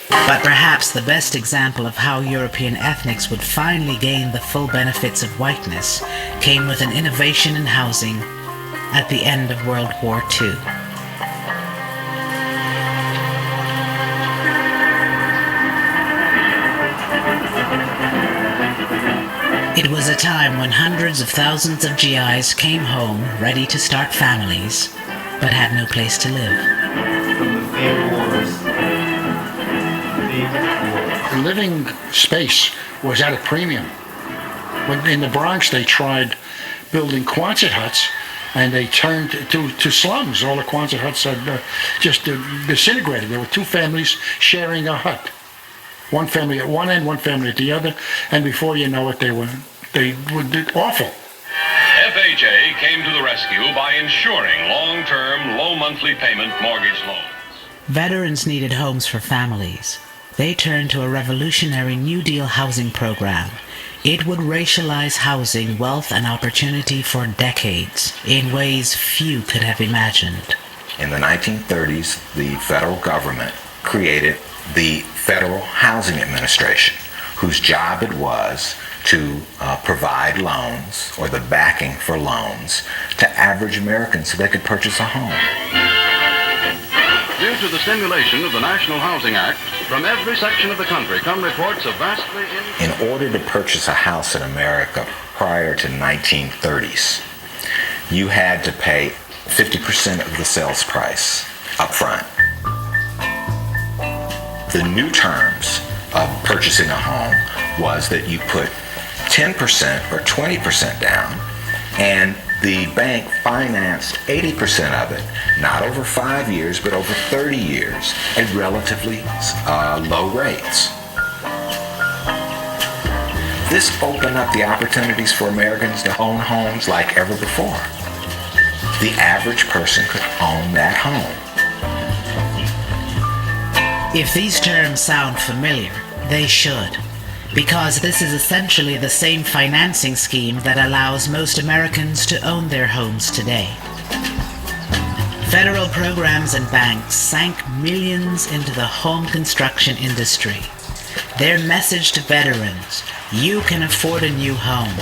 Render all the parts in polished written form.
But perhaps the best example of how European ethnics would finally gain the full benefits of whiteness came with an innovation in housing at the end of World War II. It was a time when hundreds of thousands of GIs came home ready to start families, but had no place to live. The living space was at a premium. When in the Bronx, they tried building Quonset huts, and they turned to slums. All the Quonset huts had just disintegrated. There were two families sharing a hut. One family at one end, one family at the other, and before you know it, they were awful. FHA came to the rescue by insuring long-term, low monthly payment mortgage loans. Veterans needed homes for families. They turned to a revolutionary New Deal housing program. It would racialize housing, wealth, and opportunity for decades in ways few could have imagined. In the 1930s, the federal government created the Federal Housing Administration, whose job it was to provide loans, or the backing for loans, to average Americans so they could purchase a home. Due to the stimulation of the National Housing Act, from every section of the country come reports of vastly... In order to purchase a house in America prior to 1930s, you had to pay 50% of the sales price up front. The new terms of purchasing a home was that you put 10% or 20% down, and the bank financed 80% of it, not over 5 years, but over 30 years at relatively low rates. This opened up the opportunities for Americans to own homes like ever before. The average person could own that home. If these terms sound familiar, they should, because this is essentially the same financing scheme that allows most Americans to own their homes today. Federal programs and banks sank millions into the home construction industry. Their message to veterans: you can afford a new home.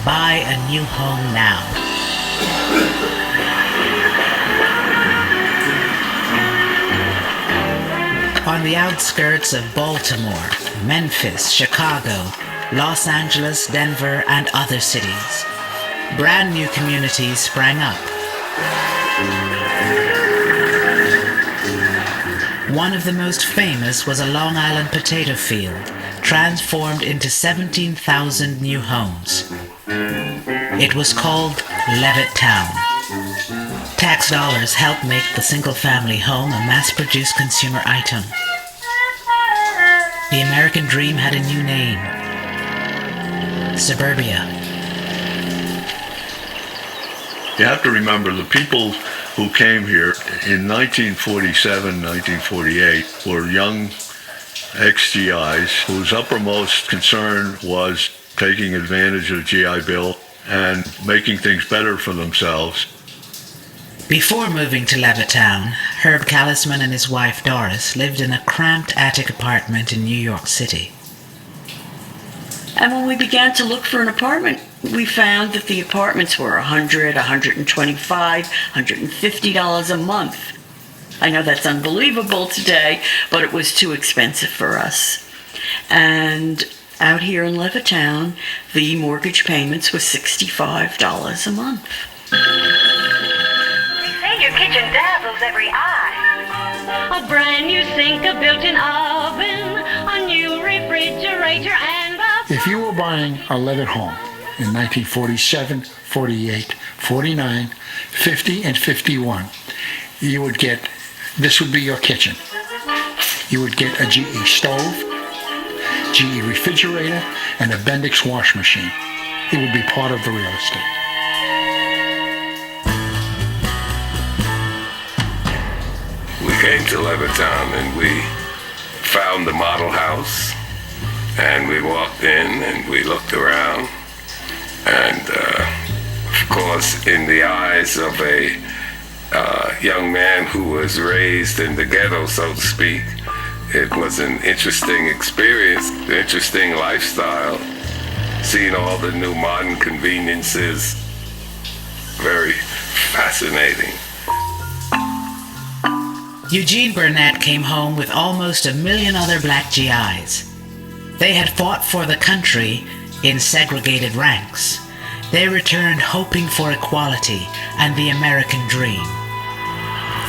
Buy a new home now. On the outskirts of Baltimore, Memphis, Chicago, Los Angeles, Denver, and other cities, brand new communities sprang up. One of the most famous was a Long Island potato field, transformed into 17,000 new homes. It was called Levittown. Tax dollars helped make the single-family home a mass-produced consumer item. The American dream had a new name: suburbia. You have to remember, the people who came here in 1947, 1948 were young ex-GIs whose uppermost concern was taking advantage of the GI Bill and making things better for themselves. Before moving to Levittown, Herb Callisman and his wife Doris lived in a cramped attic apartment in New York City. And when we began to look for an apartment, we found that the apartments were $100, $125, $150 a month. I know that's unbelievable today, but it was too expensive for us. And out here in Levittown, the mortgage payments was $65 a month. Your kitchen dazzles every eye. A brand new sink, a built-in oven, a new refrigerator, and a... If you were buying a Levitt home in 1947, 48, 49, 50, and 51, you would get, this would be your kitchen. You would get a GE stove, GE refrigerator, and a Bendix wash machine. It would be part of the real estate. We came to Levittown and we found the model house, and we walked in and we looked around, and of course, in the eyes of a young man who was raised in the ghetto, so to speak, It was an interesting experience, an interesting lifestyle, seeing all the new modern conveniences. Very fascinating. Eugene Burnett came home with almost 1 million other black GIs. They had fought for the country in segregated ranks. They returned hoping for equality and the American dream.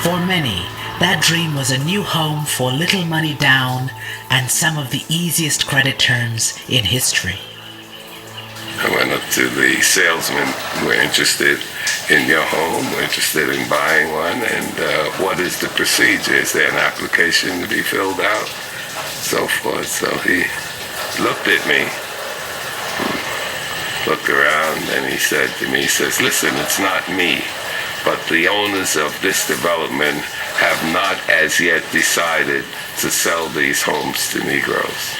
For many, that dream was a new home for little money down and some of the easiest credit terms in history. I went up to the salesman. We're interested in your home. We're interested in buying one. And what is the procedure? Is there an application to be filled out? So forth. So he looked at me, looked around, and he said to me, he says, listen, it's not me, but the owners of this development have not as yet decided to sell these homes to Negroes.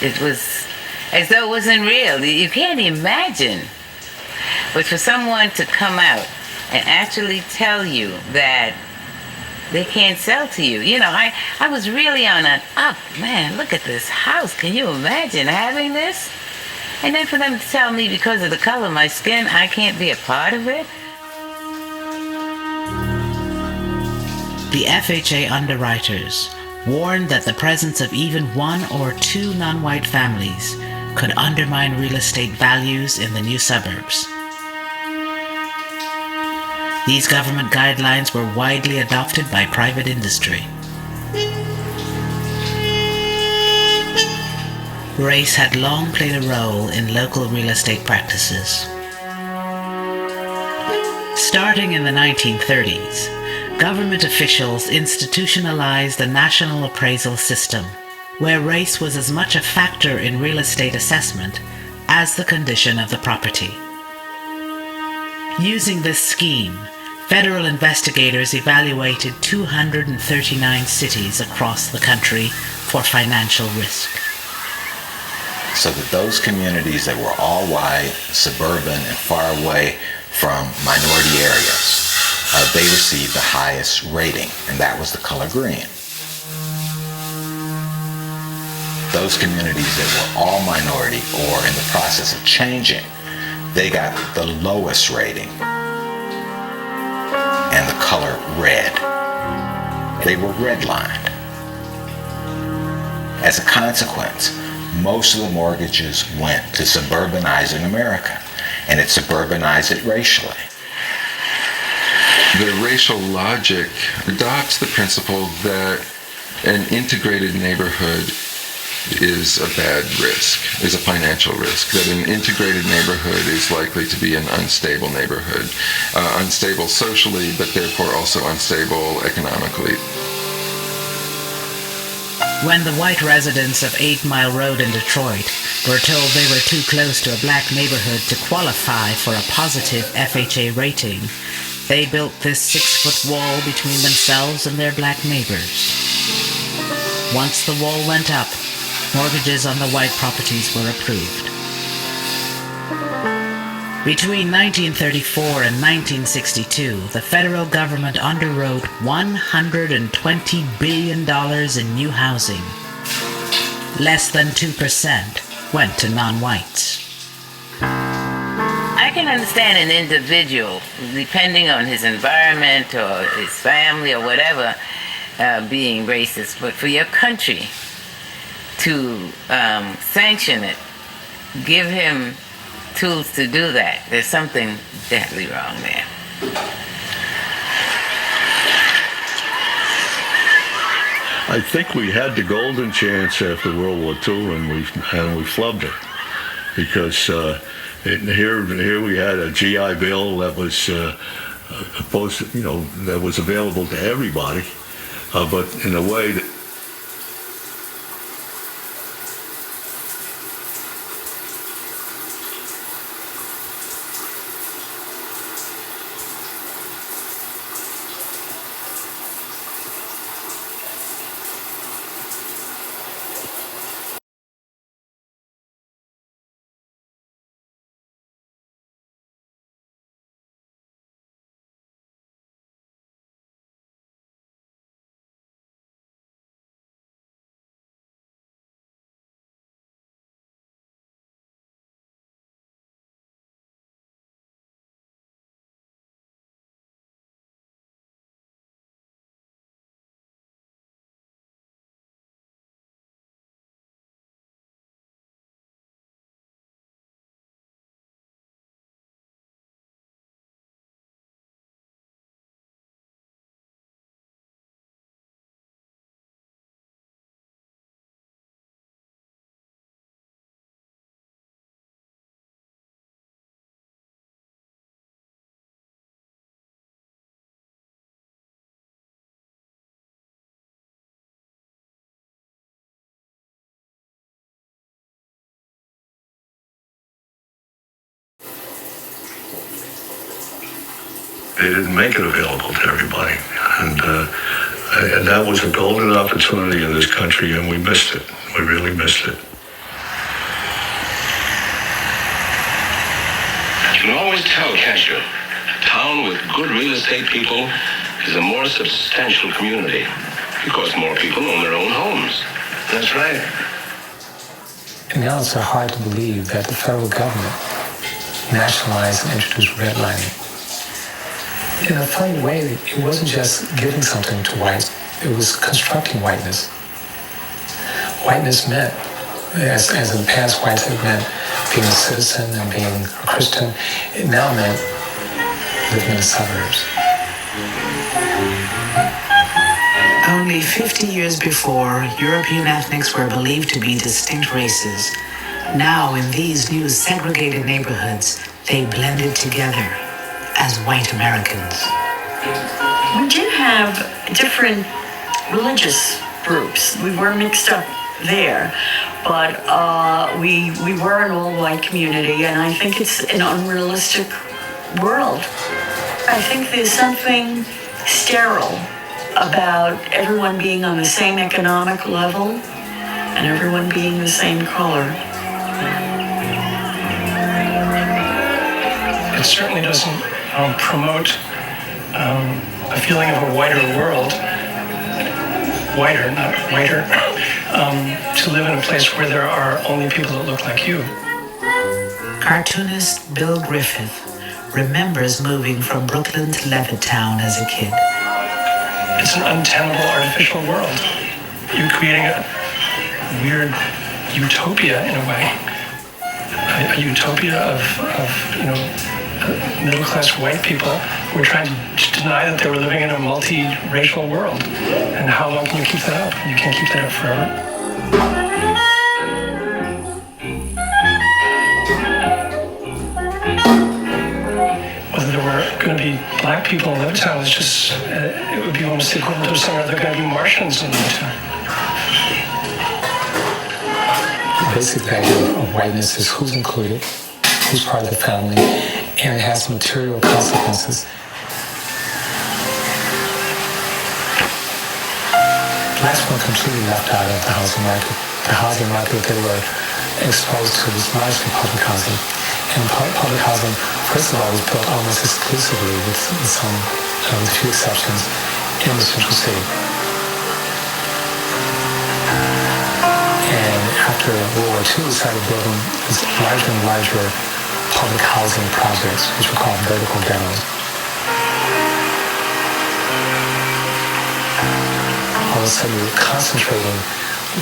It was as though it wasn't real. You can't imagine. But for someone to come out and actually tell you that they can't sell to you. You know, I was really on an up. Man, look at this house. Can you imagine having this? And then for them to tell me because of the color of my skin, I can't be a part of it. The FHA underwriters warned that the presence of even 1 or 2 non-white families could undermine real estate values in the new suburbs. These government guidelines were widely adopted by private industry. Race had long played a role in local real estate practices. Starting in the 1930s, government officials institutionalized the national appraisal system, where race was as much a factor in real estate assessment as the condition of the property. Using this scheme, federal investigators evaluated 239 cities across the country for financial risk. So that those communities that were all white, suburban, and far away from minority areas, they received the highest rating, and that was the color green. Those communities that were all minority or in the process of changing, they got the lowest rating, and the color red. They were redlined. As a consequence, most of the mortgages went to suburbanizing America, and it suburbanized it racially. The racial logic adopts the principle that an integrated neighborhood is a bad risk, is a financial risk, that an integrated neighborhood is likely to be an unstable neighborhood, unstable socially, but therefore also unstable economically. When the white residents of 8 Mile Road in Detroit were told they were too close to a black neighborhood to qualify for a positive FHA rating, they built this 6-foot wall between themselves and their black neighbors. Once the wall went up, mortgages on the white properties were approved. Between 1934 and 1962, the federal government underwrote $120 billion in new housing. Less than 2% went to non-whites. I can understand an individual, depending on his environment or his family or whatever, being racist, but for your country to sanction it, give him tools to do that, there's something deadly wrong there. I think we had the golden chance after World War II, and we flubbed it, because here we had a GI Bill that was supposed to, that was available to everybody, but in a way that they didn't make it available to everybody. And that was a golden opportunity in this country, and we missed it. We really missed it. You can always tell, can't you? A town with good real estate people is a more substantial community because more people own their own homes. That's right. And now it's hard to believe that the federal government nationalized and introduced redlining. In a funny way, it wasn't just giving something to whites, it was constructing whiteness. Whiteness meant, as in the past whites had meant being a citizen and being a Christian, it now meant living in the suburbs. Only 50 years before, European ethnics were believed to be distinct races. Now, in these new segregated neighborhoods, they blended together as white Americans. We did have different religious groups. We were mixed up there, but we were an all-white community, and I think it's an unrealistic world. I think there's something sterile about everyone being on the same economic level and everyone being the same color. It certainly doesn't promote a feeling of a whiter world, whiter, not whiter, to live in a place where there are only people that look like you. Cartoonist Bill Griffith remembers moving from Brooklyn to Levittown as a kid. It's an untenable artificial world. You're creating a weird utopia in a way. A utopia of middle-class white people who are trying to deny that they were living in a multi-racial world. And how long can you keep that up? You can't keep that up forever. Whether there were going to be black people in Levittown is just, it would be almost equivalent to saying, are there going to be Martians in Levittown? The basic idea of whiteness is who's included, who's part of the family, and it has material consequences. Blacks were completely left out of the housing market. The housing market, they were exposed to was largely public housing. And public housing, first of all, was built almost exclusively, with some few exceptions, in the central city. And after World War II, we started building these larger and larger public housing projects, which were called vertical ghettos. All of a sudden, we were concentrating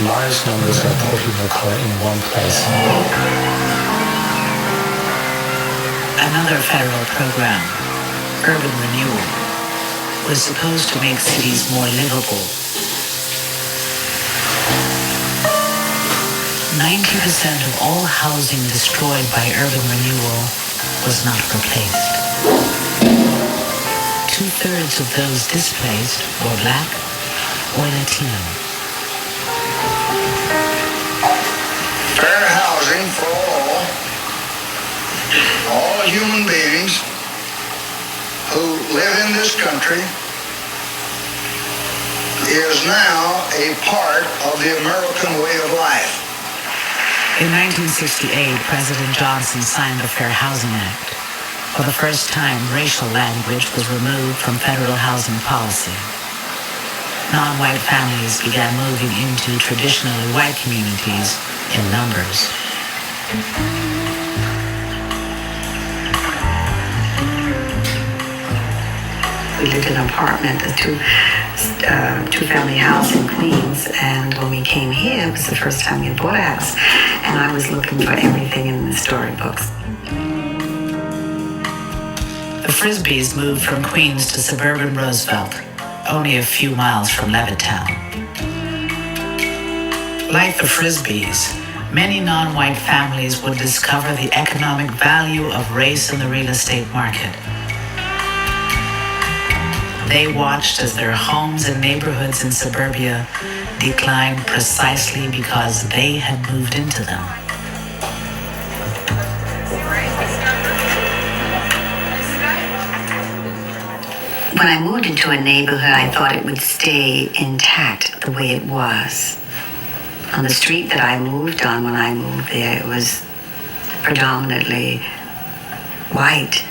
large numbers of poor people of color in one place. Another federal program, urban renewal, was supposed to make cities more livable. 90% of all housing destroyed by urban renewal was not replaced. 2/3 of those displaced were black or Latino. Fair housing for all human beings who live in this country is now a part of the American way of life. In 1968, President Johnson signed the Fair Housing Act. For the first time, racial language was removed from federal housing policy. Non-white families began moving into traditionally white communities in numbers. We lived in an apartment, a two-family house in Queens, and when we came here, it was the first time we had bought a house, and I was looking for everything in the storybooks. The Frisbees moved from Queens to suburban Roosevelt, only a few miles from Levittown. Like the Frisbees, many non-white families would discover the economic value of race in the real estate market. They watched as their homes and neighborhoods in suburbia declined precisely because they had moved into them. When I moved into a neighborhood, I thought it would stay intact the way it was. On the street that I moved on when I moved there, it was predominantly white.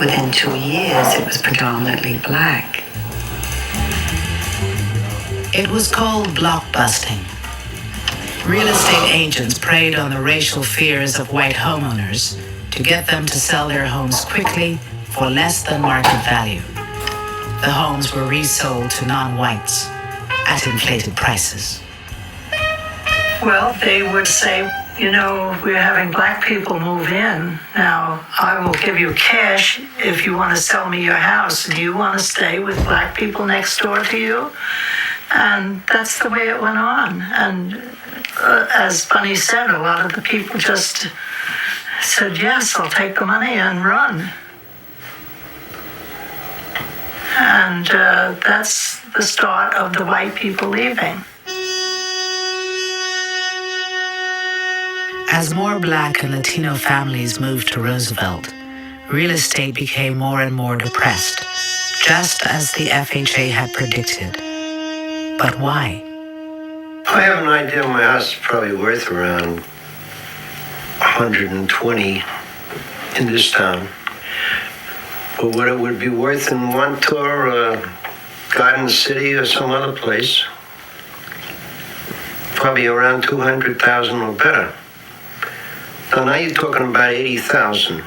Within 2 years, it was predominantly black. It was called blockbusting. Real estate agents preyed on the racial fears of white homeowners to get them to sell their homes quickly for less than market value. The homes were resold to non-whites at inflated prices. Well, they would say, you know, we're having black people move in. Now, I will give you cash if you want to sell me your house. Do you want to stay with black people next door to you? And that's the way it went on. And as Bunny said, a lot of the people just said, yes, I'll take the money and run. And that's the start of the white people leaving. As more black and Latino families moved to Roosevelt, real estate became more and more depressed, just as the FHA had predicted. But why? I have an idea my house is probably worth around 120 in this town. But what it would be worth in Montour or Garden City or some other place, probably around 200,000 or better. So now you're talking about 80,000.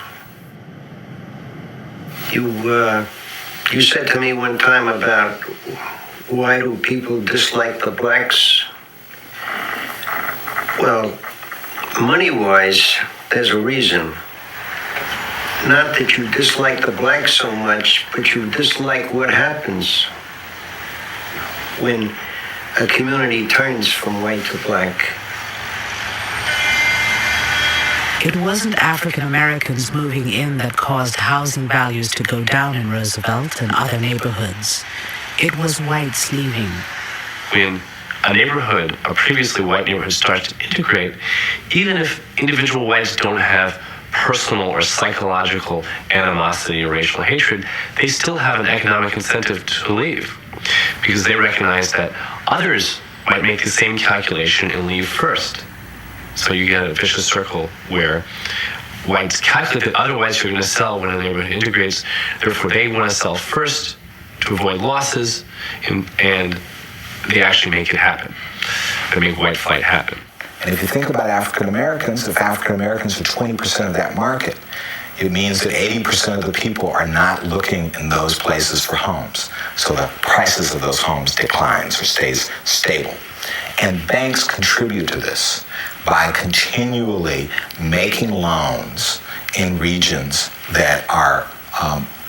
You said to me one time about why do people dislike the blacks? Well, money-wise, there's a reason. Not that you dislike the blacks so much, but you dislike what happens when a community turns from white to black. It wasn't African Americans moving in that caused housing values to go down in Roosevelt and other neighborhoods. It was whites leaving. When a neighborhood, a previously white neighborhood, starts to integrate, even if individual whites don't have personal or psychological animosity or racial hatred, they still have an economic incentive to leave because they recognize that others might make the same calculation and leave first. So you get a vicious circle where whites calculate that other whites are going to sell when a neighborhood integrates, therefore they want to sell first to avoid losses, and they actually make it happen. They make white flight happen. And if you think about African Americans, if African Americans are 20% of that market, it means that 80% of the people are not looking in those places for homes. So the prices of those homes declines or stays stable. And banks contribute to this by continually making loans in regions that are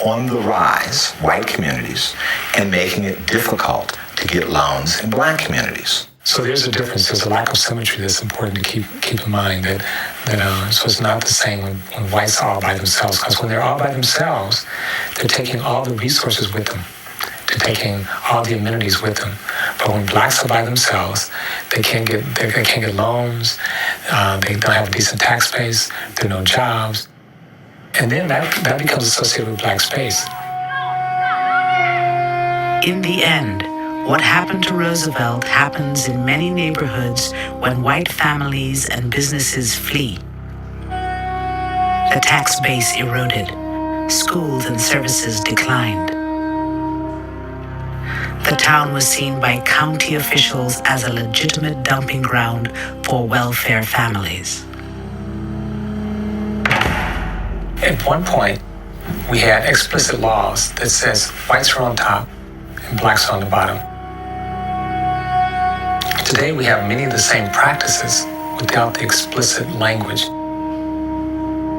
on the rise, white communities, and making it difficult to get loans in black communities. So there's a difference. There's a lack of symmetry that's important to keep in mind. So it's not the same when whites are all by themselves. Because when they're all by themselves, they're taking all the resources with them. They're taking all the amenities with them. But when blacks are by themselves, they can't get loans. They don't have a decent tax base. There are no jobs, and then that becomes associated with black space. In the end, what happened to Roosevelt happens in many neighborhoods when white families and businesses flee. The tax base eroded. Schools and services declined. The town was seen by county officials as a legitimate dumping ground for welfare families. At one point, we had explicit laws that says whites are on top and blacks are on the bottom. Today, we have many of the same practices without the explicit language.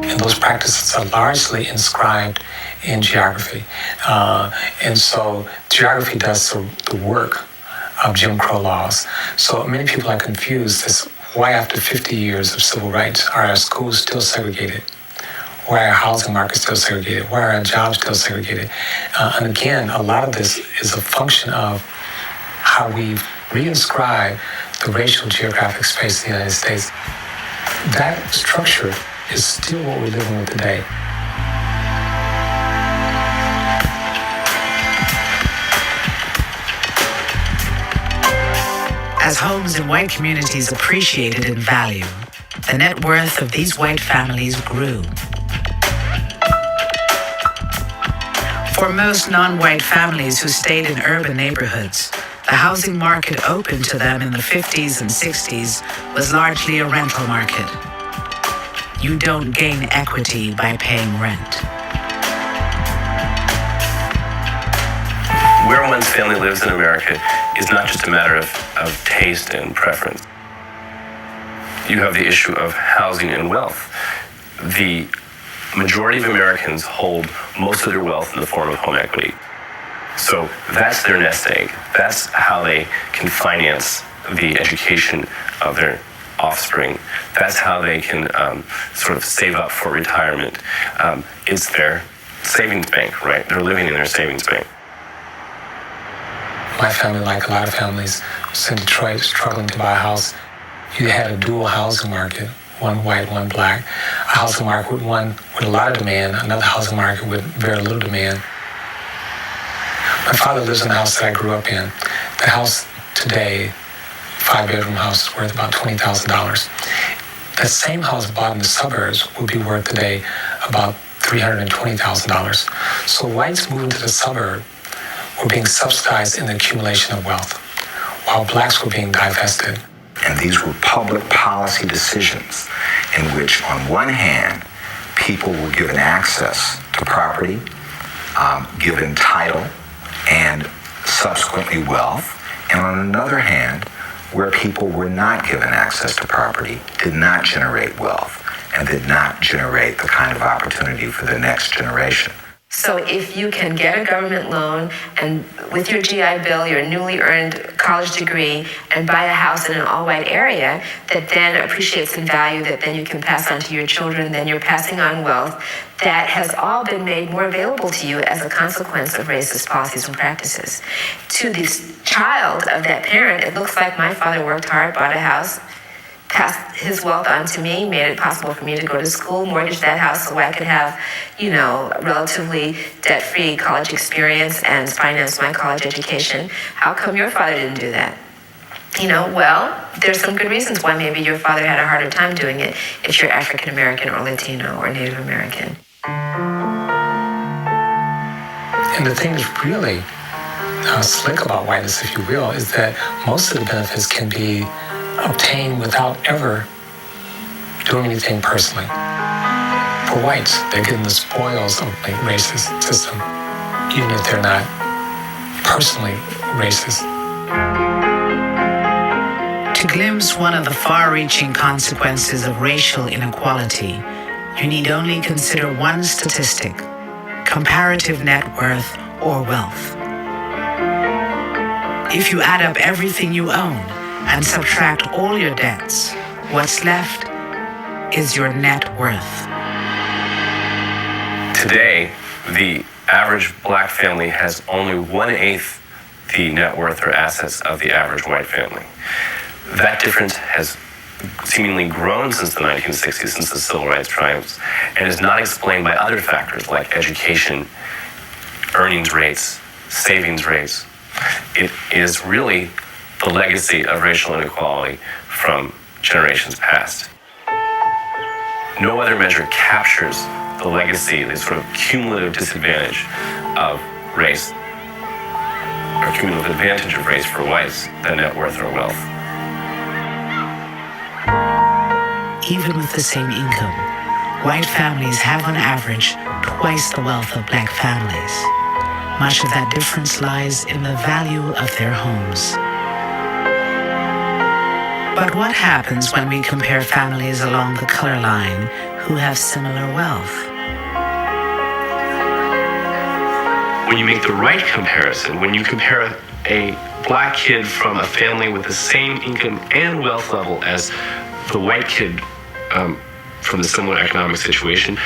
And those practices are largely inscribed in geography. And so geography does the work of Jim Crow laws. So many people are confused as why after 50 years of civil rights are our schools still segregated? Why are our housing markets still segregated? Why are our jobs still segregated? And again, a lot of this is a function of how we've reinscribed the racial geographic space of the United States. That structure is still what we're living with today. As homes in white communities appreciated in value, the net worth of these white families grew. For most non-white families who stayed in urban neighborhoods, the housing market open to them in the 50s and 60s was largely a rental market. You don't gain equity by paying rent. Where one's family lives in America is not just a matter of taste and preference. You have the issue of housing and wealth. The majority of Americans hold most of their wealth in the form of home equity. So that's their nest egg. That's how they can finance the education of their offspring. That's how they can sort of save up for retirement. It's their savings bank, right? They're living in their savings bank. My family, like a lot of families, was in Detroit struggling to buy a house. You had a dual housing market, one white, one black. A housing market with one with a lot of demand, another housing market with very little demand. My father lives in the house that I grew up in. The house today, 5-bedroom house, is worth about $20,000. That same house bought in the suburbs would be worth today about $320,000. So whites moving to the suburb were being subsidized in the accumulation of wealth, while blacks were being divested. And these were public policy decisions in which, on one hand, people were given access to property, given title, and subsequently wealth, and on another hand, where people were not given access to property, did not generate wealth, and did not generate the kind of opportunity for the next generation. So if you can get a government loan and with your GI Bill, your newly earned college degree, and buy a house in an all-white area that then appreciates in value, that then you can pass on to your children, then you're passing on wealth, that has all been made more available to you as a consequence of racist policies and practices. To this child of that parent, it looks like my father worked hard, bought a house, passed his wealth on to me, made it possible for me to go to school, mortgage that house so I could have, relatively debt-free college experience and finance my college education. How come your father didn't do that? Well, there's some good reasons why maybe your father had a harder time doing it if you're African American or Latino or Native American. And the thing that's really slick about whiteness, if you will, is that most of the benefits can be obtained without ever doing anything personally. For whites, they're getting the spoils of a racist system, even if they're not personally racist. To glimpse one of the far-reaching consequences of racial inequality, you need only consider one statistic: comparative net worth or wealth. If you add up everything you own and subtract all your debts, what's left is your net worth. Today, the average black family has only 1/8 the net worth or assets of the average white family. That difference has seemingly grown since the 1960s, since the civil rights triumphs, and is not explained by other factors like education, earnings rates, savings rates. It is really the legacy of racial inequality from generations past. No other measure captures the legacy, the sort of cumulative disadvantage of race, or cumulative advantage of race for whites than net worth or wealth. Even with the same income, white families have on average twice the wealth of black families. Much of that difference lies in the value of their homes. But what happens when we compare families along the color line who have similar wealth? When you make the right comparison, when you compare a black kid from a family with the same income and wealth level as the white kid from the similar economic situation,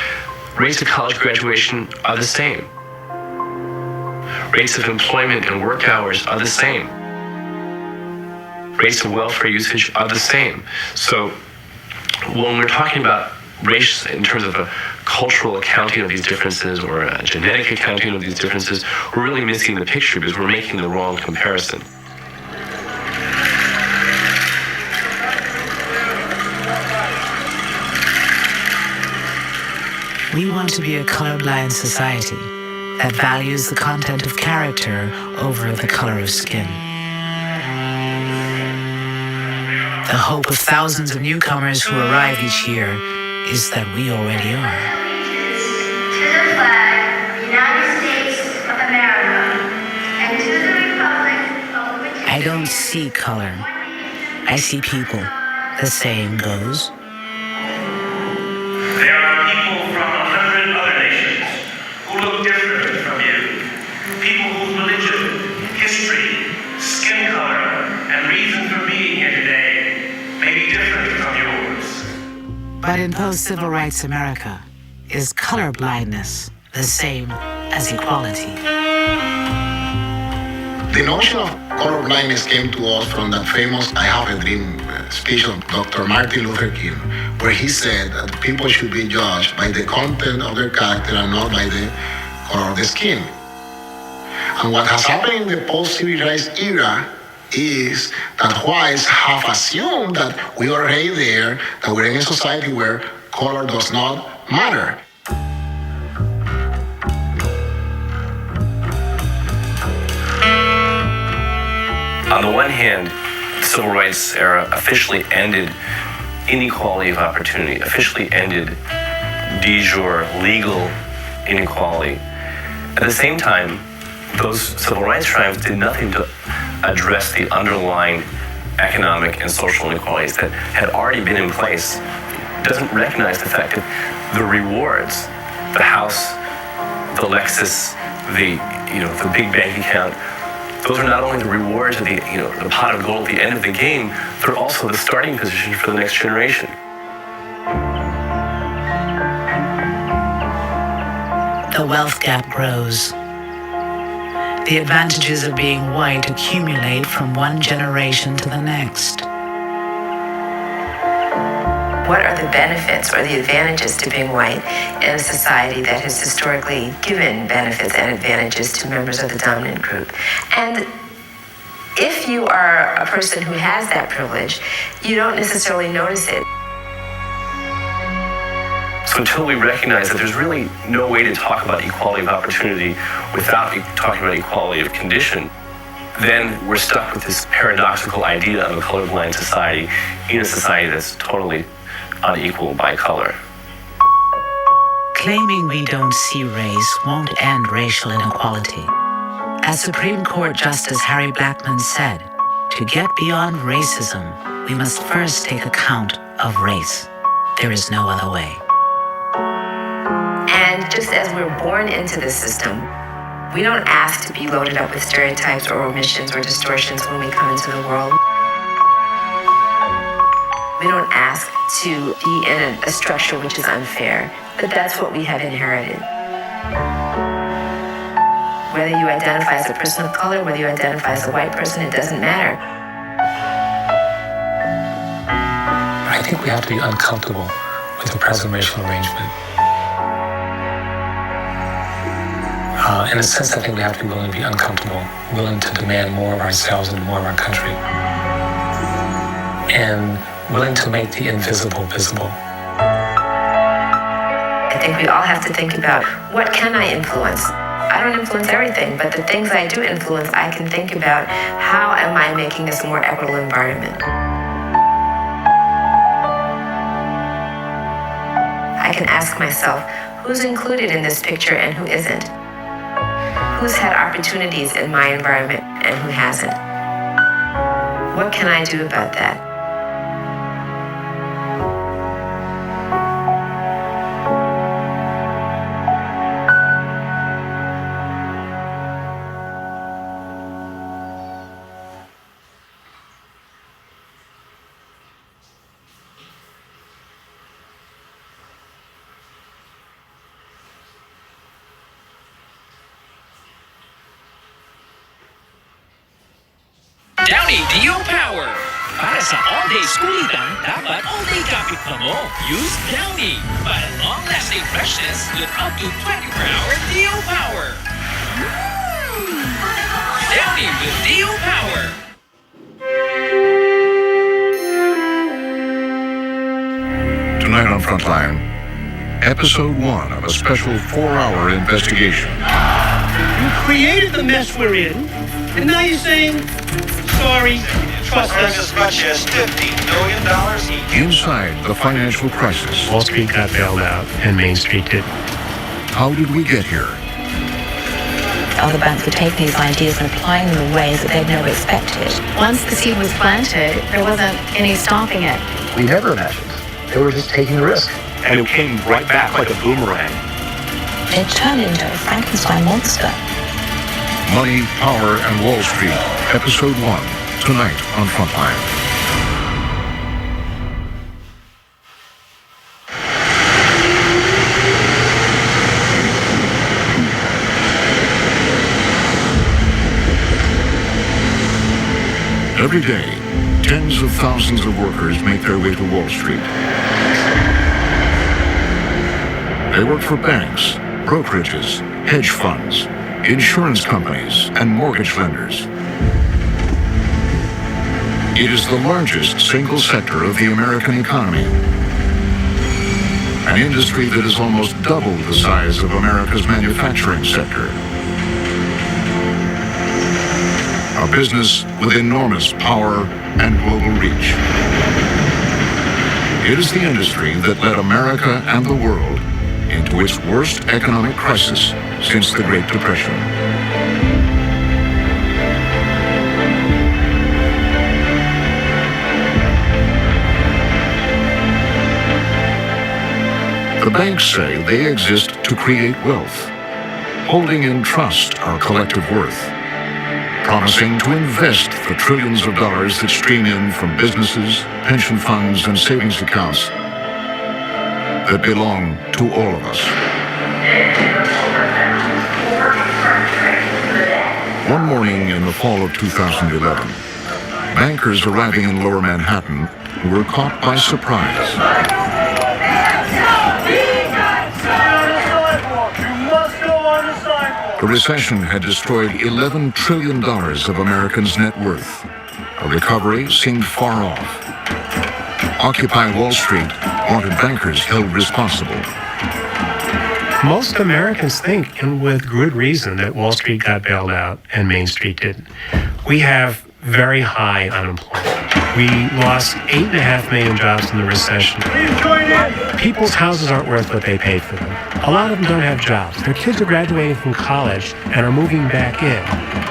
rates of college graduation are the same. Rates of employment and work hours are the same. Rates of welfare usage are the same. So when we're talking about race in terms of a cultural accounting of these differences or a genetic accounting of these differences, we're really missing the picture because we're making the wrong comparison. We want to be a colorblind society that values the content of character over the color of skin. The hope of thousands of newcomers who arrive each year is that we already are. To the flag of the United States of America and to the republic of which I don't see color. I see people. The saying goes. There are people from 100 other nations who look different from you. People whose religion, history, skin color, and reason for being here today may be different from yours. But in post-civil rights America, is color blindness the same as equality? The notion of color blindness came to us from that famous I Have a Dream speech of Dr. Martin Luther King, where he said that people should be judged by the content of their character and not by the color of the skin. And what has happened in the post-civil rights era is that whites have assumed that we are already there, that we're in a society where color does not matter. On the one hand, the civil rights era officially ended inequality of opportunity, officially ended de jure legal inequality. At the same time, those civil rights triumphs did nothing to address the underlying economic and social inequalities that had already been in place. It doesn't recognize the fact that the rewards, the house, the Lexus, the big bank account, those are not only the rewards of the pot of gold at the end of the game, they're also the starting position for the next generation. The wealth gap grows. The advantages of being white accumulate from one generation to the next. What are the benefits or the advantages to being white in a society that has historically given benefits and advantages to members of the dominant group? And if you are a person who has that privilege, you don't necessarily notice it. So until we recognize that there's really no way to talk about equality of opportunity without talking about equality of condition, then we're stuck with this paradoxical idea of a colorblind society in a society that's totally unequal by color. Claiming we don't see race won't end racial inequality. As Supreme Court Justice Harry Blackmun said, to get beyond racism, we must first take account of race. There is no other way. And just as we're born into this system, we don't ask to be loaded up with stereotypes or omissions or distortions when we come into the world. We don't ask to be in a structure which is unfair, but that's what we have inherited. Whether you identify as a person of color, whether you identify as a white person, it doesn't matter. I think we have to be uncomfortable with the present racial arrangement. In a sense, I think we have to be willing to be uncomfortable, willing to demand more of ourselves and more of our country, and willing to make the invisible visible. I think we all have to think about, what can I influence? I don't influence everything, but the things I do influence, I can think about, how am I making this a more equitable environment? I can ask myself, who's included in this picture and who isn't? Who's had opportunities in my environment and who hasn't? What can I do about that? Downy Dio Power! Para sa all-day schoolitan, dapat all-day kapit pa mo. Use Downy para long-lasting freshness with up to 24-hour Dio Power. Downy with Dio Power. Tonight on Frontline, Episode 1 of a special 4-hour investigation. You created the mess we're in, and now you're saying, sorry, trust us. As much as $50 million each. Inside the financial crisis. Wall Street got bailed out, and Main Street didn't. How did we get here? Other banks were taking these ideas and applying them in ways that they'd never expected. Once the seed was planted, there wasn't any stopping it. We never imagined. They were just taking the risk. And it came right back like a boomerang. It turned into a Frankenstein monster. Money, Power, and Wall Street, Episode 1, tonight on Frontline. Every day, tens of thousands of workers make their way to Wall Street. They work for banks, brokerages, hedge funds, insurance companies, and mortgage lenders. It is the largest single sector of the American economy, an industry that is almost double the size of America's manufacturing sector. A business with enormous power and global reach. It is the industry that led America and the world into its worst economic crisis since the Great Depression. The banks say they exist to create wealth, holding in trust our collective worth, promising to invest the trillions of dollars that stream in from businesses, pension funds, and savings accounts that belong to all of us. One morning in the fall of 2011, bankers arriving in Lower Manhattan were caught by surprise. The recession had destroyed $11 trillion of Americans' net worth. A recovery seemed far off. Occupy Wall Street wanted bankers held responsible. Most Americans think, and with good reason, that Wall Street got bailed out and Main Street didn't. We have very high unemployment. We lost 8.5 million jobs in the recession. People's houses aren't worth what they paid for them. A lot of them don't have jobs. Their kids are graduating from college and are moving back in.